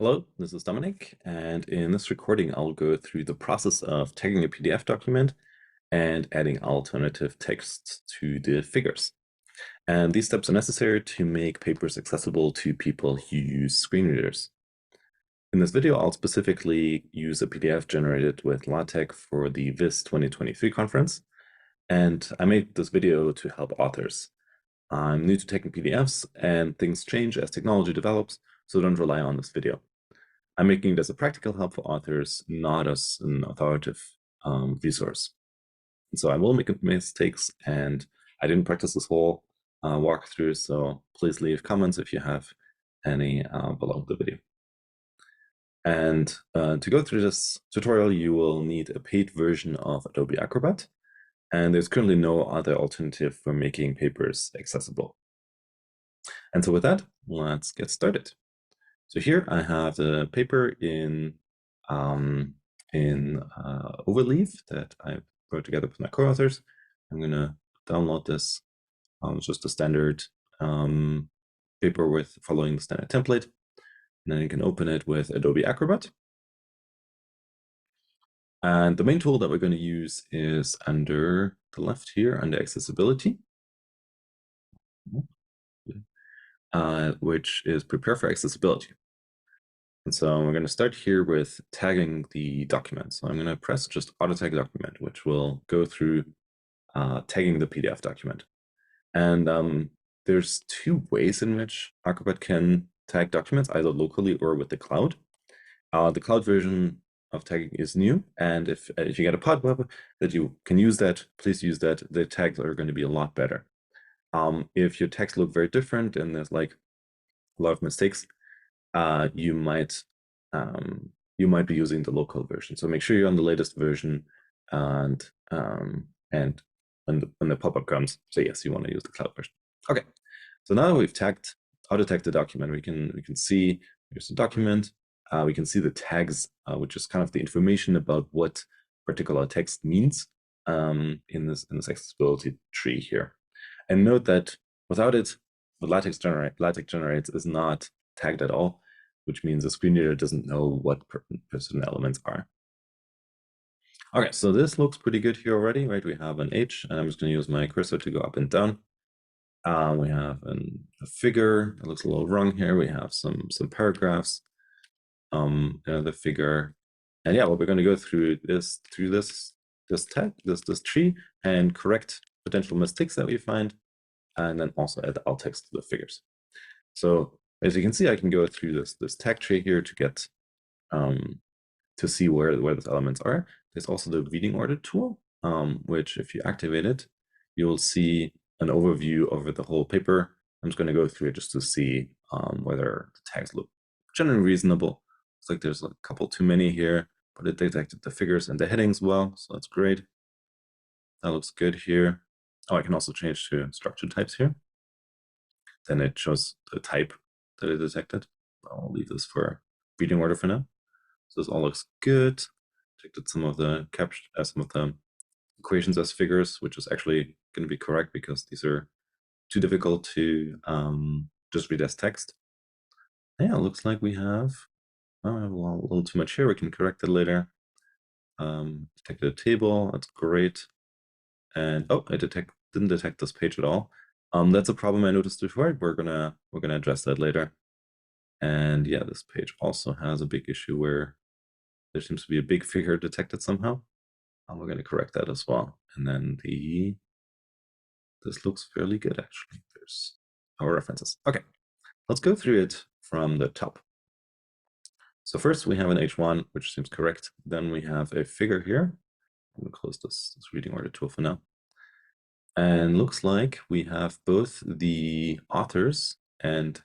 Hello, this is Dominik, and in this recording, I'll go through the process of tagging a PDF document and adding alternative text to the figures. And these steps are necessary to make papers accessible to people who use screen readers. In this video, I'll specifically use a PDF generated with LaTeX for the VIS 2023 conference, and I made this video to help authors. I'm new to tagging PDFs, and things change as technology develops, so don't rely on this video. I'm making it as a practical help for authors, not as an authoritative resource. And so I will make mistakes, and I didn't practice this whole walkthrough, so please leave comments if you have any below the video. And to go through this tutorial, you will need a paid version of Adobe Acrobat, and there's currently no other alternative for making papers accessible. And so with that, let's get started. So here I have the paper in Overleaf that I put together with my co-authors. I'm going to download this. It's just a standard paper with following the standard template. And then you can open it with Adobe Acrobat. And the main tool that we're going to use is under the left here, under Accessibility, which is Prepare for Accessibility. And so we're going to start here with tagging the document. So I'm going to press just auto tag document, which will go through tagging the PDF document. And there's two ways in which Acrobat can tag documents, either locally or with the cloud. The cloud version of tagging is new, and if you get a pop-up that you can use that, please use that. The tags are going to be a lot better. If your tags look very different and there's like a lot of mistakes, you might be using the local version. So make sure you're on the latest version, and when the pop-up comes, say yes, you want to use the cloud version. Okay, so now that we've tagged, auto-tagged the document, we can see here's the document. We can see the tags, which is kind of the information about what particular text means in this accessibility tree here. And note that without it, what LaTeX generates is not tagged at all, which means the screen reader doesn't know what certain elements are. Okay, so this looks pretty good here already, right? We have an H, and I'm just going to use my cursor to go up and down. We have a figure. It looks a little wrong here. We have some paragraphs. Another figure, and yeah, well, we're going to go through this tag, this tree, and correct potential mistakes that we find, and then also add alt text to the figures. So as you can see, I can go through this tag tree here to get to see where those elements are. There's also the reading order tool, which if you activate it, you will see an overview over the whole paper. I'm just going to go through it just to see whether the tags look generally reasonable. Looks like there's a couple too many here, but it detected the figures and the headings well, so that's great. That looks good here. Oh, I can also change to structure types here. Then it shows the type that it detected. I'll leave this for reading order for now. So this all looks good. Detected some of the equations as figures, which is actually going to be correct because these are too difficult to just read as text. Yeah, it looks like we have a little too much here. We can correct it later. Detected a table. That's great. And oh, I didn't detect this page at all. That's a problem I noticed before. We're gonna address that later. And yeah, this page also has a big issue where there seems to be a big figure detected somehow. We're going to correct that as well. And then this looks fairly good actually. There's our references. Okay, let's go through it from the top. So first we have an H1, which seems correct. Then we have a figure here. I'm going to close this reading order tool for now. And looks like we have both the authors and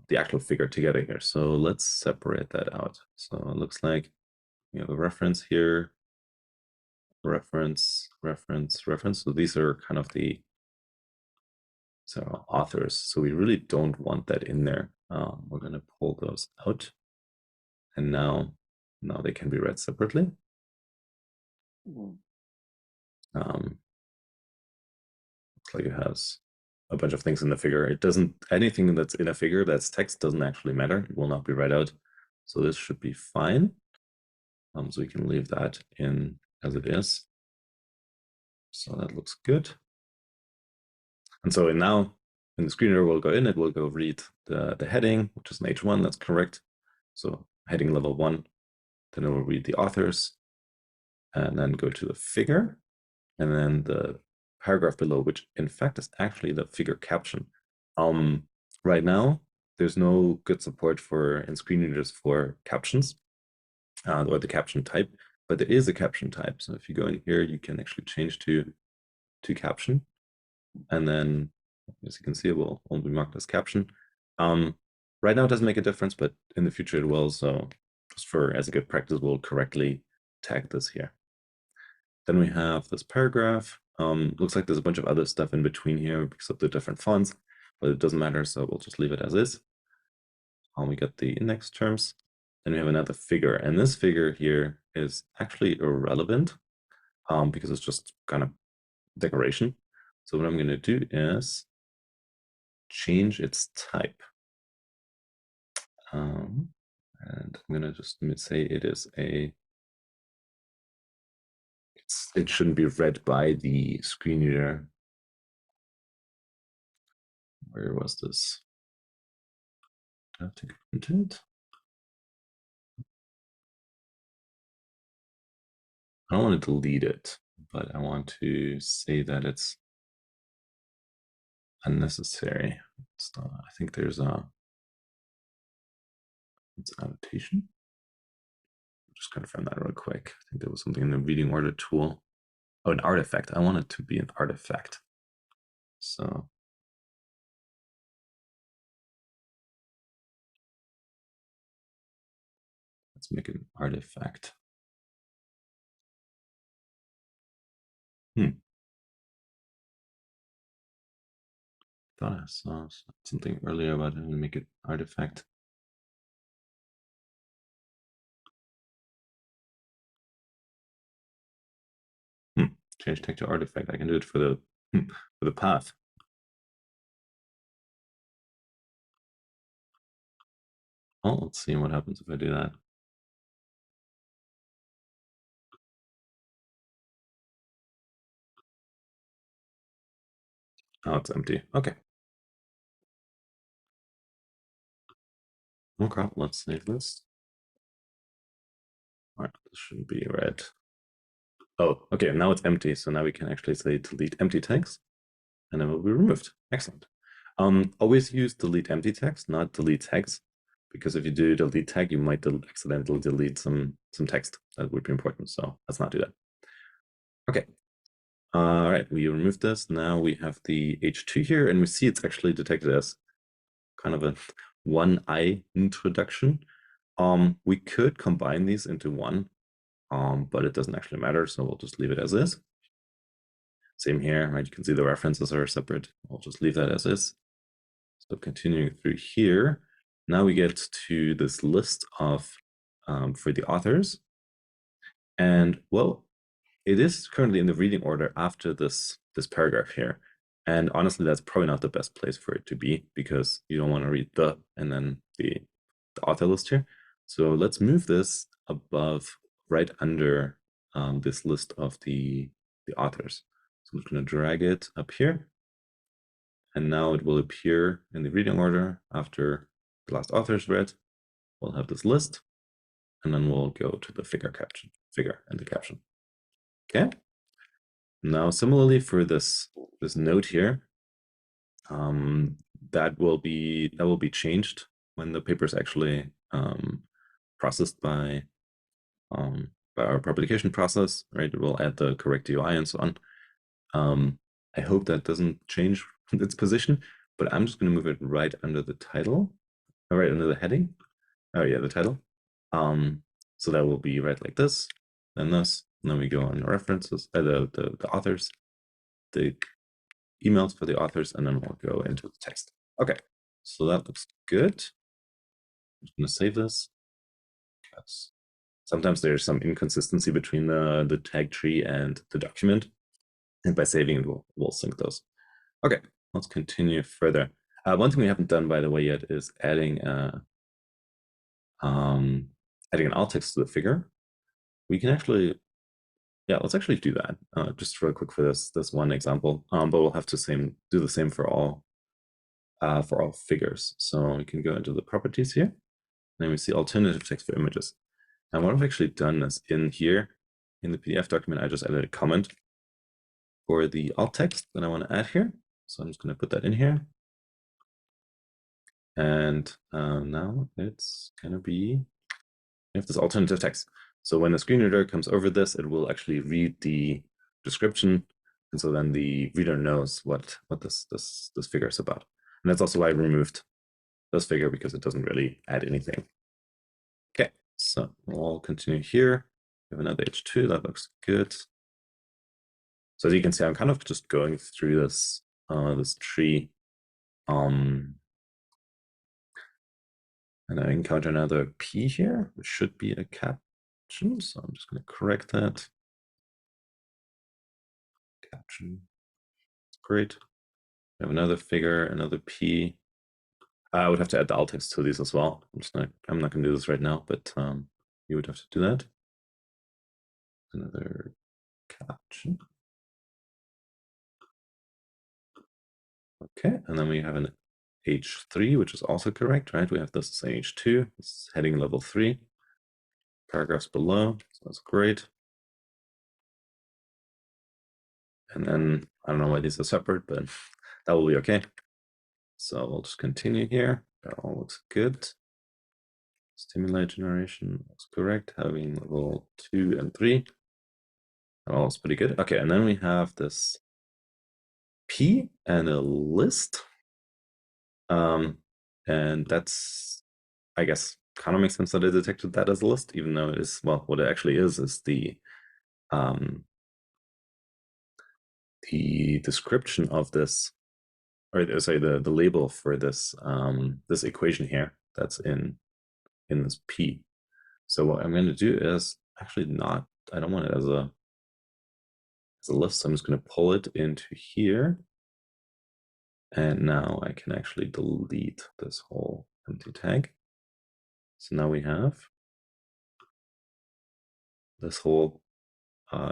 the actual figure together here. So let's separate that out. So it looks like we have a reference here, reference. So these are kind of the authors. So we really don't want that in there. We're going to pull those out. And now they can be read separately. Looks like it has a bunch of things in the figure. It doesn't, anything that's in a figure that's text doesn't actually matter. It will not be read out. So this should be fine. So we can leave that in as it is. So that looks good. And so now in the screen reader will go in, it will go read the heading, which is an H1, that's correct. So heading level 1, then it will read the authors and then go to the figure and then the paragraph below, which in fact is actually the figure caption. Right now, there's no good support for in screen readers for captions or the caption type, but there is a caption type. So if you go in here, you can actually change to caption, and then as you can see, it will only be marked as caption. Right now, it doesn't make a difference, but in the future it will. So just for as a good practice, we'll correctly tag this here. Then we have this paragraph. Looks like there's a bunch of other stuff in between here because of the different fonts, but it doesn't matter, so we'll just leave it as is. We get the index terms. Then we have another figure, and this figure here is actually irrelevant because it's just kind of decoration. So what I'm going to do is change its type. And I'm going to just say it is it shouldn't be read by the screen reader. Where was this? I have to go into it. I don't want to delete it, but I want to say that it's unnecessary. I think there's it's annotation. Just confirm that real quick. I think there was something in the reading order tool. Oh, an artifact. I want it to be an artifact. So let's make it an artifact. Thought I saw something earlier about it. Make it artifact. Change tag to artifact. I can do it for the path. Oh, let's see what happens if I do that. Oh, it's empty. Okay. Okay, let's save this. All right, this shouldn't be red. Oh, okay, now it's empty. So now we can actually say delete empty text and it will be removed. Excellent. Always use delete empty text, not delete tags, because if you do delete tag, you might accidentally delete some text. That would be important. So let's not do that. Okay. All right, we removed this. Now we have the H2 here, and we see it's actually detected as kind of a one-eye introduction. We could combine these into one, but it doesn't actually matter, so we'll just leave it as is. Same here, right? You can see the references are separate. I'll just leave that as is. So continuing through here, now we get to this list of for the authors. And well, it is currently in the reading order after this paragraph here. And honestly, that's probably not the best place for it to be because you don't want to read the and then the author list here. So let's move this above, right under this list of the authors. So I'm just going to drag it up here. And now it will appear in the reading order after the last author's read. We'll have this list, and then we'll go to the figure and the caption. Okay. Now, similarly for this note here, that will be changed when the paper is actually processed by our publication process, right? It will add the correct UI and so on. I hope that doesn't change its position, but I'm just going to move it right under the title, right under the heading. Oh yeah, the title. So that will be right like this, then this, and then we go on the references, the authors, the emails for the authors, and then we'll go into the text. Okay, so that looks good. I'm just going to save this because sometimes there's some inconsistency between the tag tree and the document, and by saving it, we'll sync those. Okay, let's continue further. One thing we haven't done, by the way, yet is adding an alt text to the figure. We can actually, yeah, let's actually do that. Just real quick for this one example. But we'll have to do the same for all figures. So we can go into the properties here, and then we see alternative text for images. And what I've actually done is in here, in the PDF document, I just added a comment for the alt text that I want to add here. So I'm just going to put that in here. And now it's going to be, we have this alternative text. So when the screen reader comes over this, it will actually read the description. And so then the reader knows what this figure is about. And that's also why I removed this figure, because it doesn't really add anything. Okay, so we'll continue here. We have another H2, that looks good. So as you can see, I'm kind of just going through this tree. And I encounter another P here, which should be a caption. So I'm just going to correct that. Caption. Great. We have another figure, another P. I would have to add the alt text to these as well. I'm not going to do this right now, but you would have to do that. Another caption. Okay, and then we have an H3, which is also correct, right? We have this as H2, this is heading level 3. Paragraphs below, so that's great. And then, I don't know why these are separate, but that will be okay. So we'll just continue here. That all looks good. Stimuli generation looks correct, having level 2 and 3. That all looks pretty good. Okay, and then we have this P and a list. And that's, I guess, kind of makes sense that I detected that as a list, even though it is, well, what it actually is the description of this, or sorry, the label for this this equation here that's in this P. So what I'm going to do is actually not, I don't want it as a list. So I'm just going to pull it into here. And now I can actually delete this whole empty tag. So now we have this whole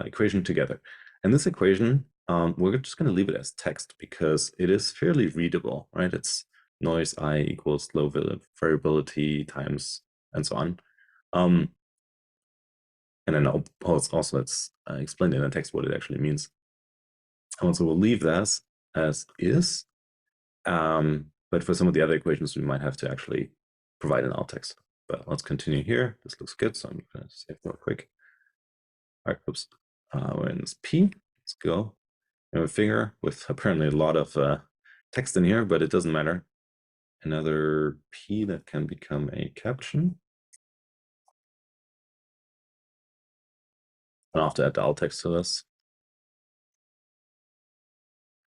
equation together. And this equation, we're just going to leave it as text because it is fairly readable, right? It's noise I equals low variability times and so on. And then also let's explain in the text what it actually means. And so we'll leave this as is. But for some of the other equations, we might have to actually provide an alt text. But let's continue here. This looks good, so I'm going to save real quick. All right, oops. We're in this P. Let's go. We have a figure with apparently a lot of text in here, but it doesn't matter. Another P that can become a caption. I'll have to add the alt text to this.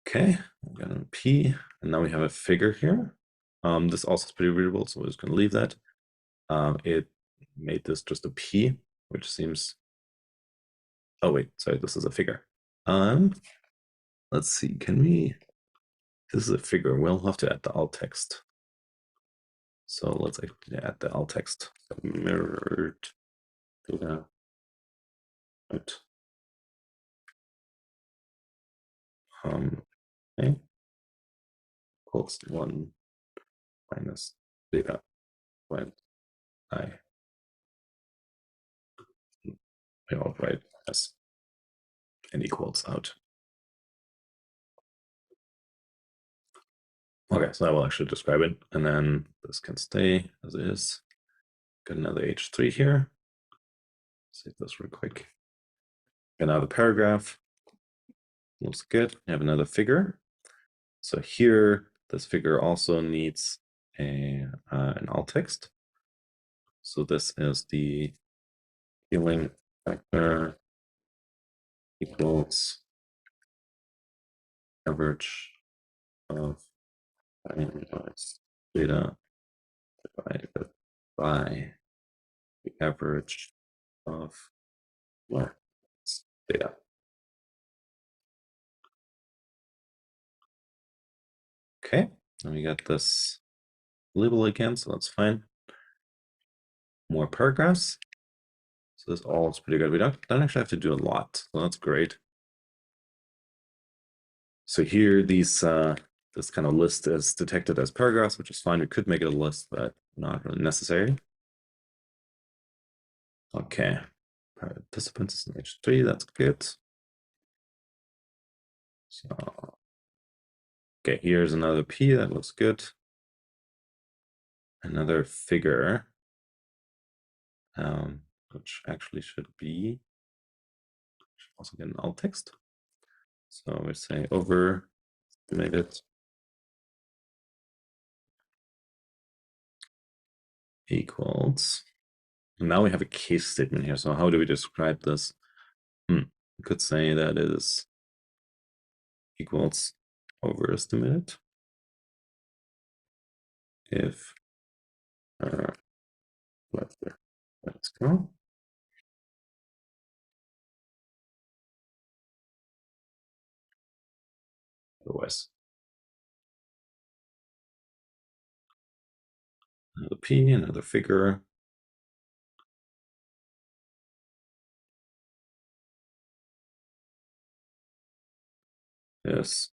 Okay, we got a P, and now we have a figure here. This also is pretty readable, so we're just going to leave that. It made this just a P, which seems, oh wait, sorry, this is a figure. Let's see, this is a figure, we'll have to add the alt text. So let's actually add the alt text. Mirrored data. Right. Okay. Equals 1 minus data when I will write as and equals out. Okay, so I will actually describe it, and then this can stay as is. Got another H3 here. Save this real quick. Another paragraph. Looks good. I have another figure. So here, this figure also needs an alt text. So this is the healing factor equals average of data divided by the average of data. Okay, and we got this label again, so that's fine. More paragraphs. So this all is pretty good. We don't actually have to do a lot, so that's great. So here, these this kind of list is detected as paragraphs, which is fine. We could make it a list, but not really necessary. Okay, participants is in H3, that's good. So, okay, here's another P, that looks good. Another figure, which actually should be also get an alt text. So we say over estimated equals. And now we have a case statement here. So how do we describe this? We could say that it is equals overestimated if let's go. Otherwise, another P, another figure. Yes.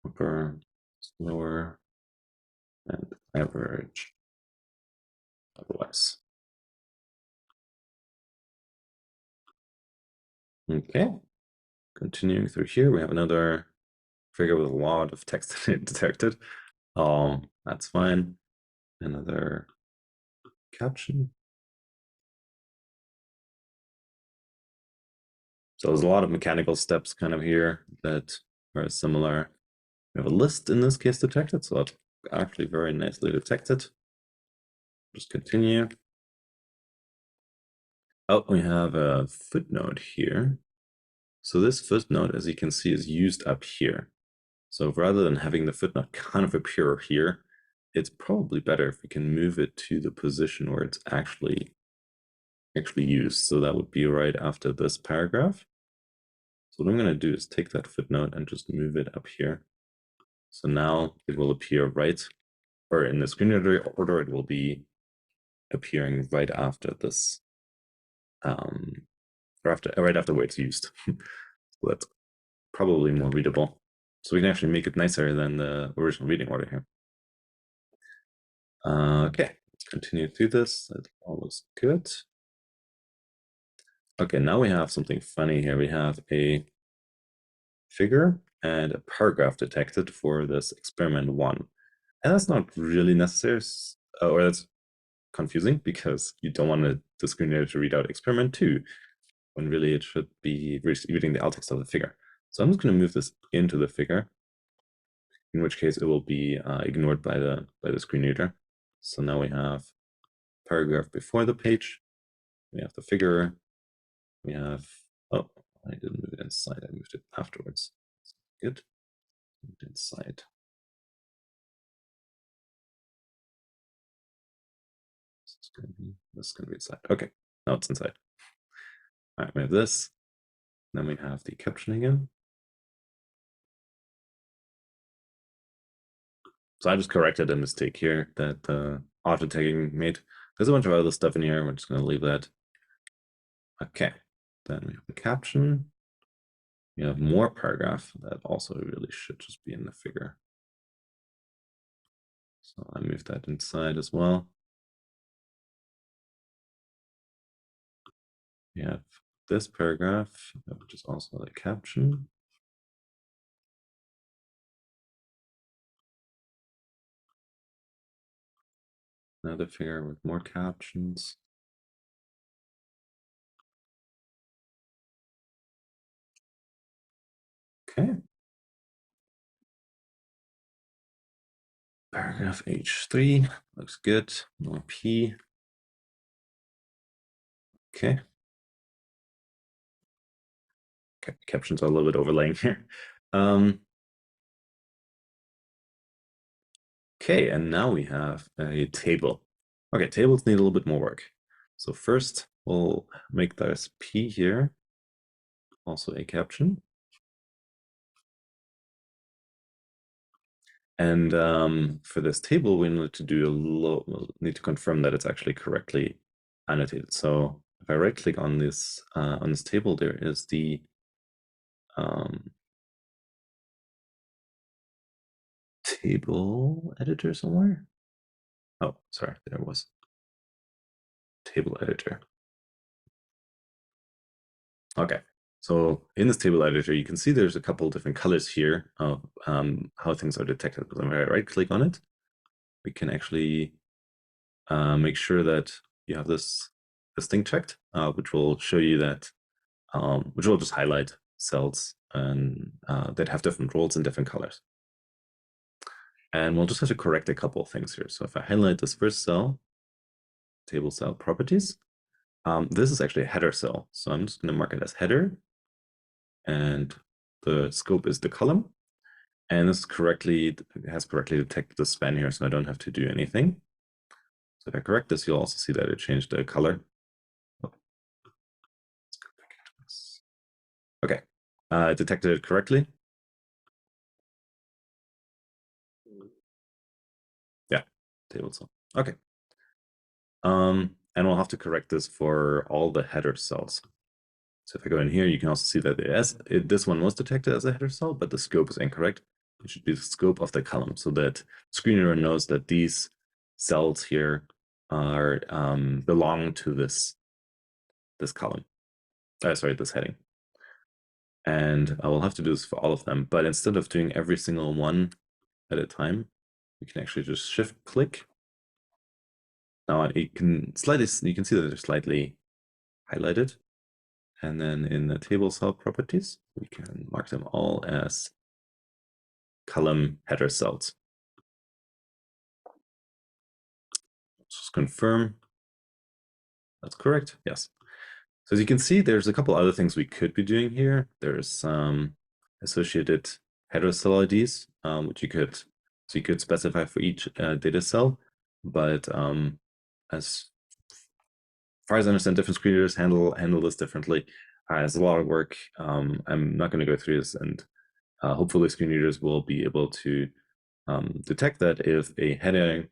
Upper, lower, and average. Otherwise. Okay. Continuing through here, we have another figure with a lot of text detected. That's fine. Another caption. So there's a lot of mechanical steps kind of here that are similar. We have a list in this case detected, so that's actually very nicely detected. Just continue. Oh, we have a footnote here. So this footnote, as you can see, is used up here. So rather than having the footnote kind of appear here, it's probably better if we can move it to the position where it's actually used. So that would be right after this paragraph. So what I'm going to do is take that footnote and just move it up here. So now it will appear right, or in the screen order, it will be appearing right after this, or right after where it's used. So that's probably more readable. So we can actually make it nicer than the original reading order here. Okay, let's continue through this. That all looks good. Okay, now we have something funny here. We have a figure and a paragraph detected for this experiment 1. And that's not really necessary, or that's confusing because you don't want the screen reader to read out experiment 2 when really it should be reading the alt text of the figure. So I'm just going to move this into the figure, in which case it will be ignored by the screen reader. So now we have paragraph before the page, we have the figure, we have, oh, I didn't move it inside, I moved it afterwards. Good, moved it inside. This is gonna be inside. Okay, now it's inside. All right, we have this. Then we have the caption again. So I just corrected a mistake here that auto tagging made. There's a bunch of other stuff in here. We're just going to leave that. Okay. Then we have the caption. We have more paragraph that also really should just be in the figure. So I moved that inside as well. We have this paragraph, which is also the caption. Another figure with more captions. Okay. Paragraph H3 looks good. More P. Okay. Okay. Captions are a little bit overlaying here. Okay, and now we have a table. Okay, tables need a little bit more work. So first, we'll make this P here also a caption. And for this table, we need to do we'll need to confirm that it's actually correctly annotated. So if I right-click on this table, there is the table editor somewhere. Oh, sorry, there was table editor. Okay, so in this table editor, you can see there's a couple different colors here of how things are detected. When I right-click on it, we can actually make sure that you have this thing checked, which will show you that, which will just highlight cells and that have different roles and different colors. And we'll just have to correct a couple of things here. So if I highlight this first cell, table cell properties, this is actually a header cell. So I'm just going to mark it as header, and the scope is the column. And this has correctly detected the span here, so I don't have to do anything. So if I correct this, you'll also see that it changed the color. Okay, it detected it correctly. Yeah, table cell. Okay. And we'll have to correct this for all the header cells. So if I go in here, you can also see that this one was detected as a header cell, but the scope is incorrect. It should be the scope of the column, so that screen reader knows that these cells here are belong to this column. Sorry, this heading. And I will have to do this for all of them. But instead of doing every single one at a time, we can actually just shift click. Now you can see that they're slightly highlighted. And then in the table cell properties, we can mark them all as column header cells. Just confirm that's correct. Yes. So as you can see, there's a couple other things we could be doing here. There's some associated header cell IDs, which you could specify for each data cell. But as far as I understand, different screen readers handle this differently. It's a lot of work. I'm not going to go through this, and hopefully screen readers will be able to detect that if a header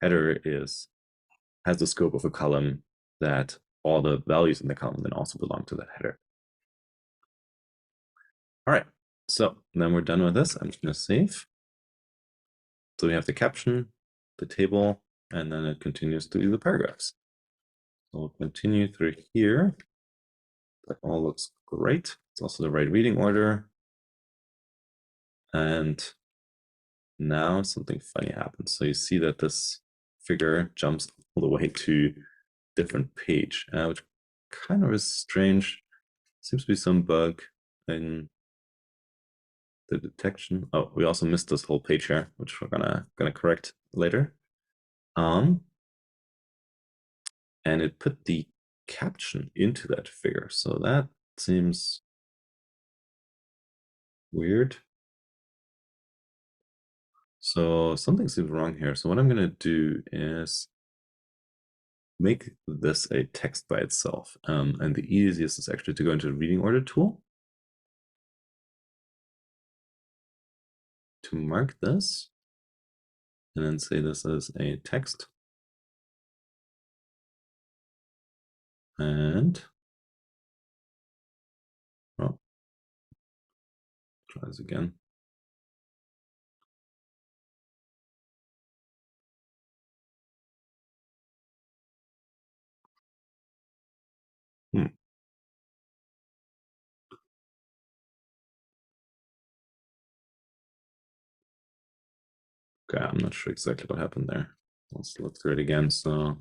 has the scope of a column, that all the values in the column then also belong to that header. All right, so then we're done with this. I'm just going to save. So we have the caption, the table, and then it continues to do the paragraphs. So we'll continue through here. That all looks great. It's also the right reading order. And now something funny happens. So you see that this figure jumps all the way to different page, which kind of is strange. Seems to be some bug in the detection. Oh, we also missed this whole page here, which we're gonna correct later. And it put the caption into that figure, so that seems weird. So something seems wrong here. So what I'm gonna do is make this a text by itself. And the easiest is actually to go into the reading order tool to mark this, and then say this is a text. And oh, try this again. Okay, I'm not sure exactly what happened there. Let's look through it again. So,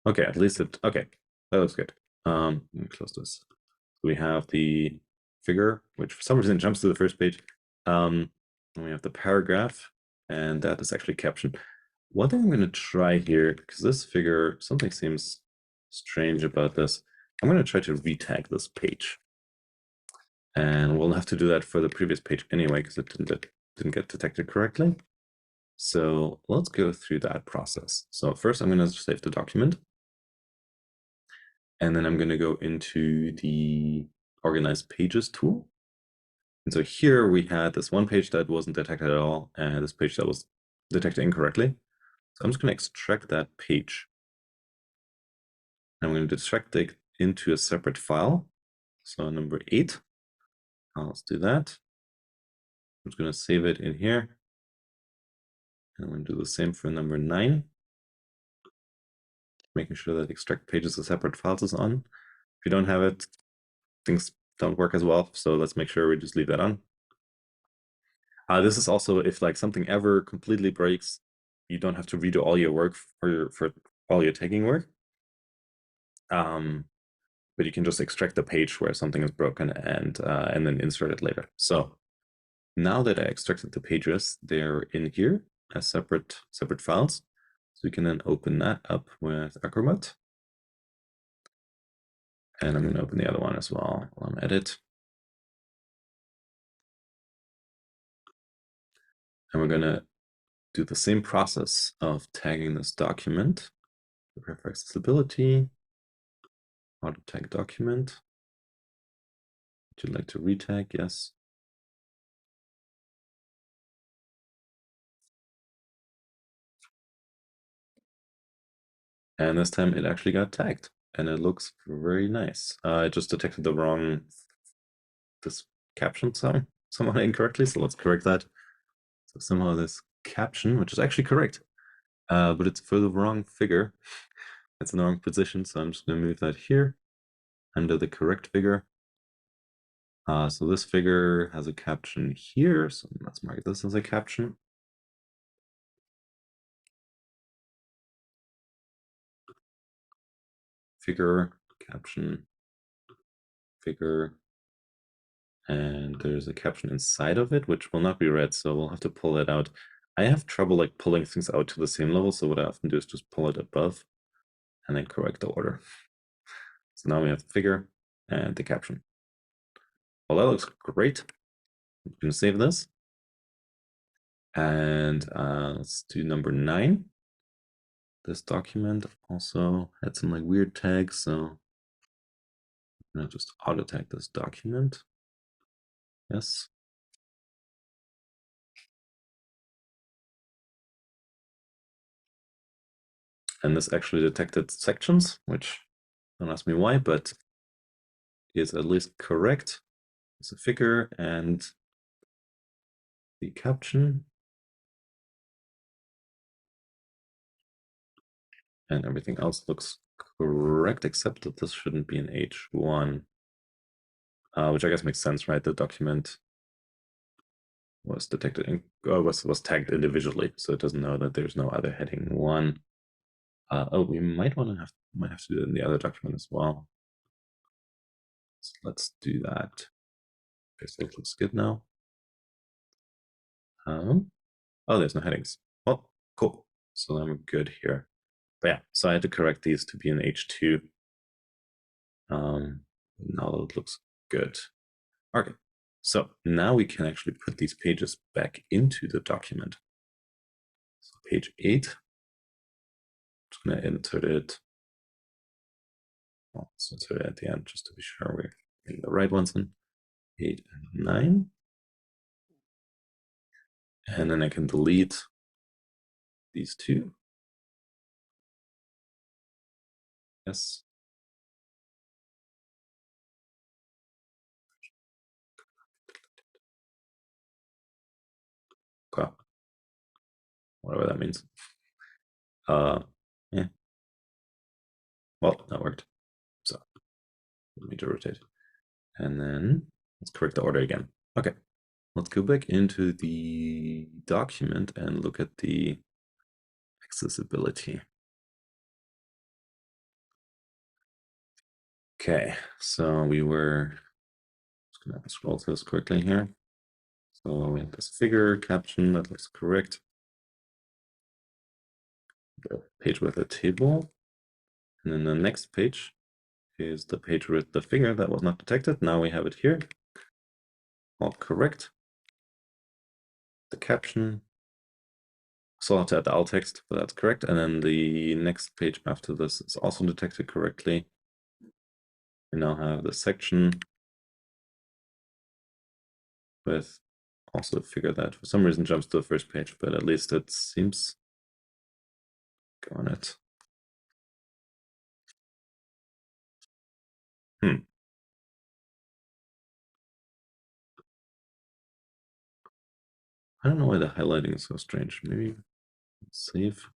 okay, at least okay, that looks good. Let me close this. We have the figure, which for some reason jumps to the first page. And we have the paragraph, and that is actually captioned. One thing I'm going to try here, because this figure, something seems strange about this. I'm going to try to retag this page. And we'll have to do that for the previous page anyway, because it didn't get detected correctly. So let's go through that process. So first I'm going to save the document. And then I'm going to go into the Organize Pages tool. And so here we had this one page that wasn't detected at all, and this page that was detected incorrectly. So I'm just going to extract that page. I'm going to extract it into a separate file. So number 8, let's do that. I'm just going to save it in here. And I'm going to do the same for number 9. Making sure that extract pages as separate files is on. If you don't have it, things don't work as well. So let's make sure we just leave that on. This is also if like something ever completely breaks, you don't have to redo all your work for all your tagging work. But you can just extract the page where something is broken and then insert it later. So now that I extracted the pages, they're in here as separate files. So you can then open that up with Acrobat. And I'm going to open the other one as well while I'm at it. And we're going to do the same process of tagging this document. Prepare for accessibility. Auto tag document. Would you like to retag? Yes. And this time it actually got tagged and it looks very nice. I just detected the wrong, this caption somehow incorrectly. So let's correct that. So somehow this caption, which is actually correct, but it's for the wrong figure. It's in the wrong position. So I'm just going to move that here under the correct figure. So this figure has a caption here. So let's mark this as a caption. Figure, caption, figure. And there's a caption inside of it, which will not be read. So we'll have to pull it out. I have trouble like pulling things out to the same level. So what I often do is just pull it above and then correct the order. So now we have the figure and the caption. Well, that looks great. I'm going to save this. And let's do number 9. This document also had some like weird tags. So I'm going to just auto tag this document. Yes. And this actually detected sections, which don't ask me why, but is at least correct. It's a figure and the caption. And everything else looks correct, except that this shouldn't be an H1, which I guess makes sense, right? The document was detected in, was tagged individually, so it doesn't know that there's no other heading 1. Oh, we might have to do it in the other document as well. So let's do that. Okay, so it looks good now. Oh, there's no headings. Oh, cool. So I'm good here. But yeah, so I had to correct these to be an H2. Now it looks good. Okay, so now we can actually put these pages back into the document. So page 8, I'm just going to insert it. Well, let's insert it at the end just to be sure we're getting the right ones in. 8 and 9. And then I can delete these 2. Yes. Okay. Whatever that means. Yeah. Well, that worked. So let me rotate. And then let's correct the order again. Okay. Let's go back into the document and look at the accessibility. Okay, so we were just gonna scroll through this quickly here. So we have this figure caption that looks correct. The page with a table. And then the next page is the page with the figure that was not detected. Now we have it here. All correct. the caption. So I'll have to add the alt text, but that's correct. And then the next page after this is also detected correctly. We now have the section with also a figure that for some reason jumps to the first page, but at least it seems go on it. I don't know why the highlighting is so strange. Maybe save.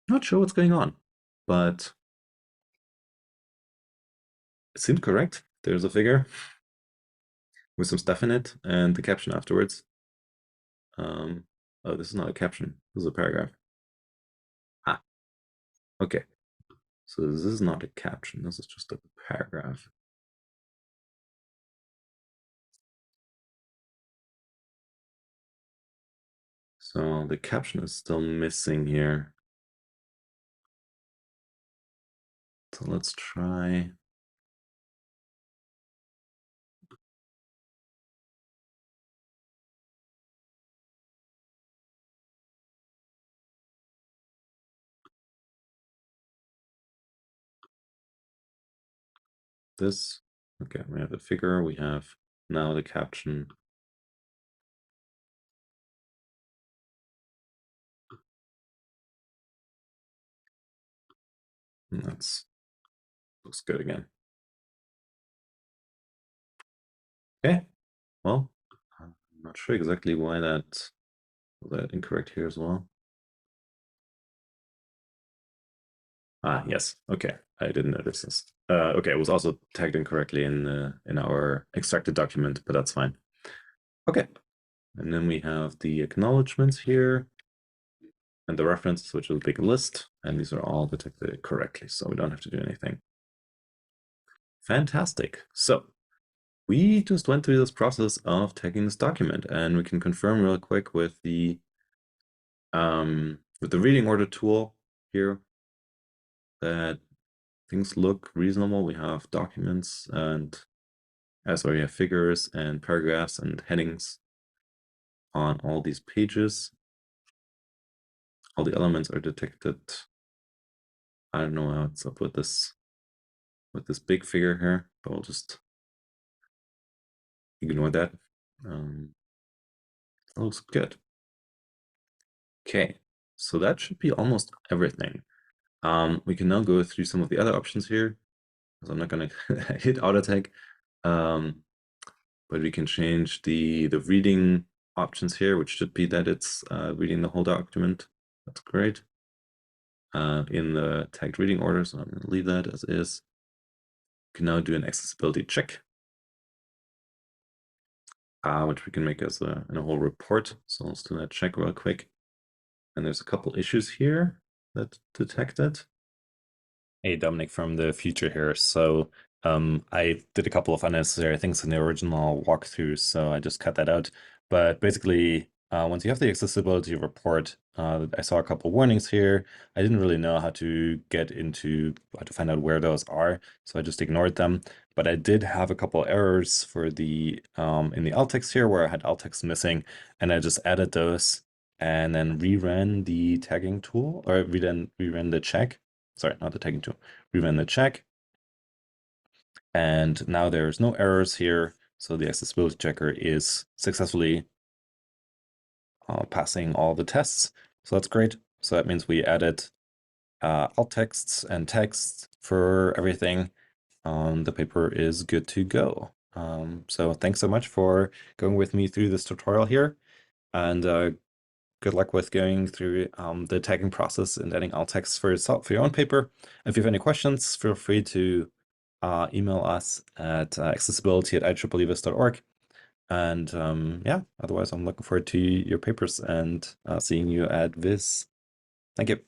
Not sure what's going on, but it seemed correct. There's a figure with some stuff in it and the caption afterwards. Oh, this is not a caption. This is a paragraph. Ah, okay. So this is not a caption. This is just a paragraph. So the caption is still missing here. So let's try. This. Okay, we have the figure. We have now the caption. And that's looks good again. Okay, well, I'm not sure exactly why that incorrect here as well. Ah, yes. Okay, I didn't notice this. Okay, it was also tagged incorrectly in our extracted document, but that's fine. Okay, and then we have the acknowledgements here and the reference, which is a big list, and these are all detected correctly, so we don't have to do anything. Fantastic. So we just went through this process of tagging this document, and we can confirm real quick with the reading order tool here that things look reasonable. We have documents and we have figures and paragraphs and headings on all these pages. All the elements are detected. I don't know how it's up with this big figure here, but we'll just ignore that. That looks good. Okay, so that should be almost everything. We can now go through some of the other options here, because I'm not going to hit auto tag, but we can change the reading options here, which should be that it's reading the whole document. That's great. In the tagged reading order, so I'm going to leave that as is. We can now do an accessibility check, which we can make as in a whole report. So let's do that check real quick. And there's a couple issues here that detected. Hey, Dominik from the future here. So I did a couple of unnecessary things in the original walkthrough, so I just cut that out. But basically, once you have the accessibility report, I saw a couple warnings here. I didn't really know how to get into how to find out where those are, so I just ignored them. But I did have a couple errors for the in the alt text here where I had alt text missing, and I just added those and then reran the tagging tool or reran the check. Sorry, not the tagging tool. Reran the check. And now there's no errors here. So the accessibility checker is successfully passing all the tests. So that's great. So that means we added alt texts and text for everything. The paper is good to go. So thanks so much for going with me through this tutorial here. And good luck with going through the tagging process and adding alt text for yourself, for your own paper. If you have any questions, feel free to email us at accessibility@IEEEVIS.org. And yeah, otherwise I'm looking forward to your papers and seeing you at VIS. Thank you.